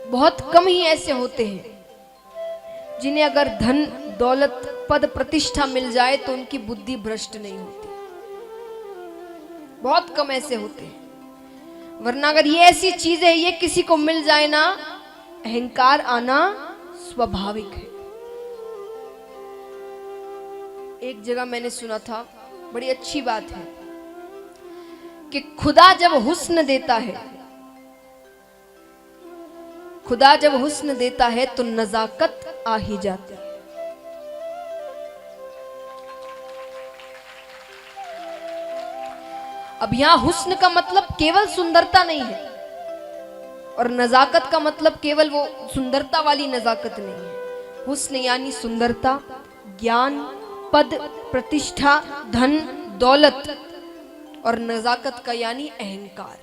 बहुत कम ही ऐसे होते हैं जिन्हें अगर धन दौलत पद प्रतिष्ठा मिल जाए तो उनकी बुद्धि भ्रष्ट नहीं होती। बहुत कम ऐसे होते हैं, वरना अगर ये ऐसी चीज है, ये किसी को मिल जाए ना, अहंकार आना स्वाभाविक है। एक जगह मैंने सुना था, बड़ी अच्छी बात है, कि खुदा जब हुस्न देता है, खुदा जब हुस्न देता है तो नजाकत आ ही जाती है। अब यहां हुस्न का मतलब केवल सुंदरता नहीं है, और नजाकत का मतलब केवल वो सुंदरता वाली नजाकत नहीं है। हुस्न यानी सुंदरता, ज्ञान, पद, प्रतिष्ठा, धन, दौलत, और नजाकत का यानी अहंकार।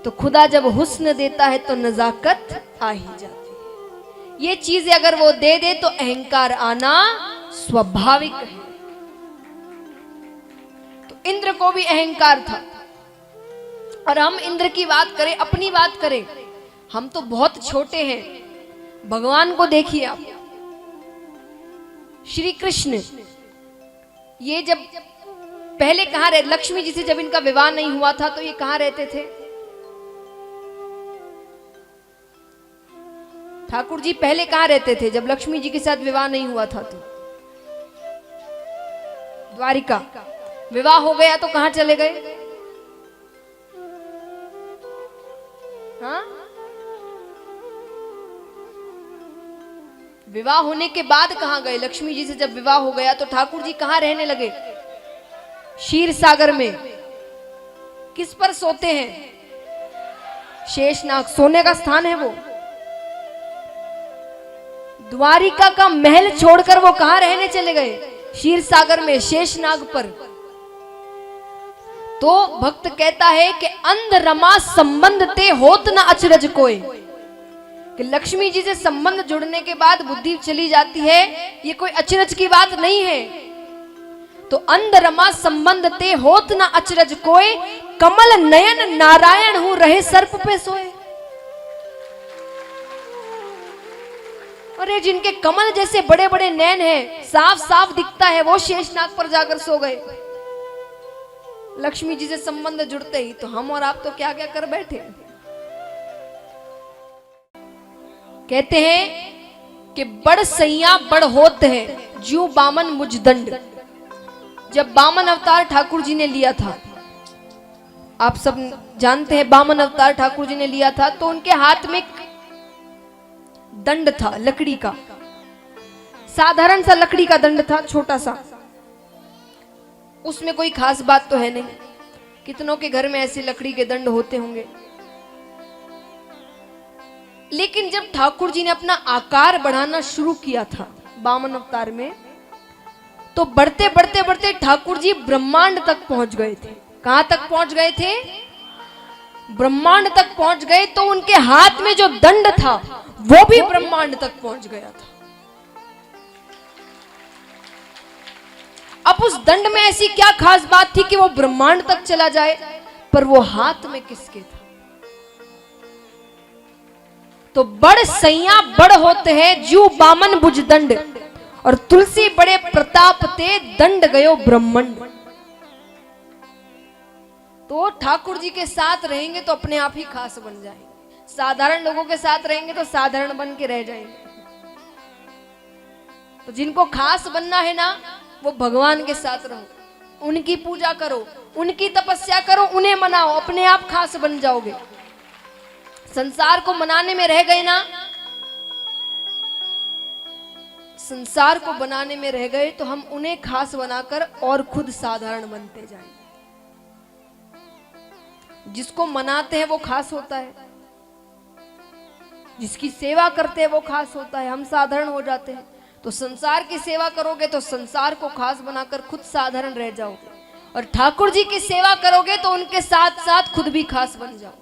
तो खुदा जब हुस्न देता है तो नजाकत आ ही जाती है। ये चीजें अगर वो दे दे तो अहंकार आना स्वाभाविक है। तो इंद्र को भी अहंकार था, और हम इंद्र की बात करें, अपनी बात करें, हम तो बहुत छोटे हैं। भगवान को देखिए आप, श्री कृष्ण, ये जब पहले कहां रहे, लक्ष्मी जी से जब इनका विवाह नहीं हुआ था तो ये कहां रहते थे? ठाकुर जी पहले कहां रहते थे जब लक्ष्मी जी के साथ विवाह नहीं हुआ था? तो द्वारिका। विवाह हो गया तो कहां चले गए? हाँ, विवाह होने के बाद कहां गए? लक्ष्मी जी से जब विवाह हो गया तो ठाकुर जी कहां रहने लगे? क्षीर सागर में। किस पर सोते हैं? शेषनाग, सोने का स्थान है वो। द्वारिका का महल छोड़कर वो कहां रहने चले गए? क्षीर सागर में, शेषनाग पर। तो भक्त कहता है कि अंध रमा संबंध ते होत न अचरज कोई, कि लक्ष्मी जी से संबंध जुड़ने के बाद बुद्धि चली जाती है, ये कोई अचरज की बात नहीं है। तो अंध रमा संबंध ते होत न अचरज कोई, कमल नयन नारायण हूं रहे सर्प पे सोए। अरे जिनके कमल जैसे बड़े बड़े नैन हैं, साफ साफ दिखता है, वो शेषनाग पर जाकर सो गए। लक्ष्मी जी से संबंध जुड़ते ही तो हम और आप तो क्या क्या कर बैठे। कहते हैं कि बड़ सैया बड़ होत है ज्यों बामन मुझ दंड। जब बामन अवतार ठाकुर जी ने लिया था, आप सब जानते हैं बामन अवतार ठाकुर जी ने लिया था, तो उनके हाथ में दंड था लकड़ी का, साधारण सा लकड़ी का दंड था, छोटा सा। उसमें कोई खास बात तो है नहीं, कितनों के घर में ऐसे लकड़ी के दंड होते होंगे। लेकिन जब ठाकुर जी ने अपना आकार बढ़ाना शुरू किया था बामन अवतार में, तो बढ़ते बढ़ते बढ़ते ठाकुर जी ब्रह्मांड तक पहुंच गए थे। कहां तक पहुंच गए थे? ब्रह्मांड तक पहुंच गए। तो उनके हाथ में जो दंड था वो भी ब्रह्मांड तक पहुंच गया था। अब उस दंड में ऐसी क्या खास बात थी कि वो ब्रह्मांड तक चला जाए, पर वो हाथ में किसके था? तो बड़ सैया बड़ होते हैं ज्यों बामन भुज दंड, और तुलसी बड़े प्रताप ते दंड गयो ब्रह्मंड। तो ठाकुर जी के साथ रहेंगे तो अपने आप ही खास बन जाएंगे, साधारण लोगों के साथ रहेंगे तो साधारण बन के रह जाएंगे। तो जिनको खास बनना है ना, वो भगवान के साथ रहो, उनकी पूजा करो, उनकी तपस्या करो, उन्हें मनाओ, अपने आप खास बन जाओगे। संसार को मनाने में रह गए ना, संसार को बनाने में रह गए तो हम उन्हें खास बनाकर और खुद साधारण बनते जाएंगे। जिसको मनाते हैं वो खास होता है, जिसकी सेवा करते हैं वो खास होता है, हम साधारण हो जाते हैं। तो संसार की सेवा करोगे तो संसार को खास बनाकर खुद साधारण रह जाओगे, और ठाकुर जी की सेवा करोगे तो उनके साथ साथ खुद भी खास बन जाओ।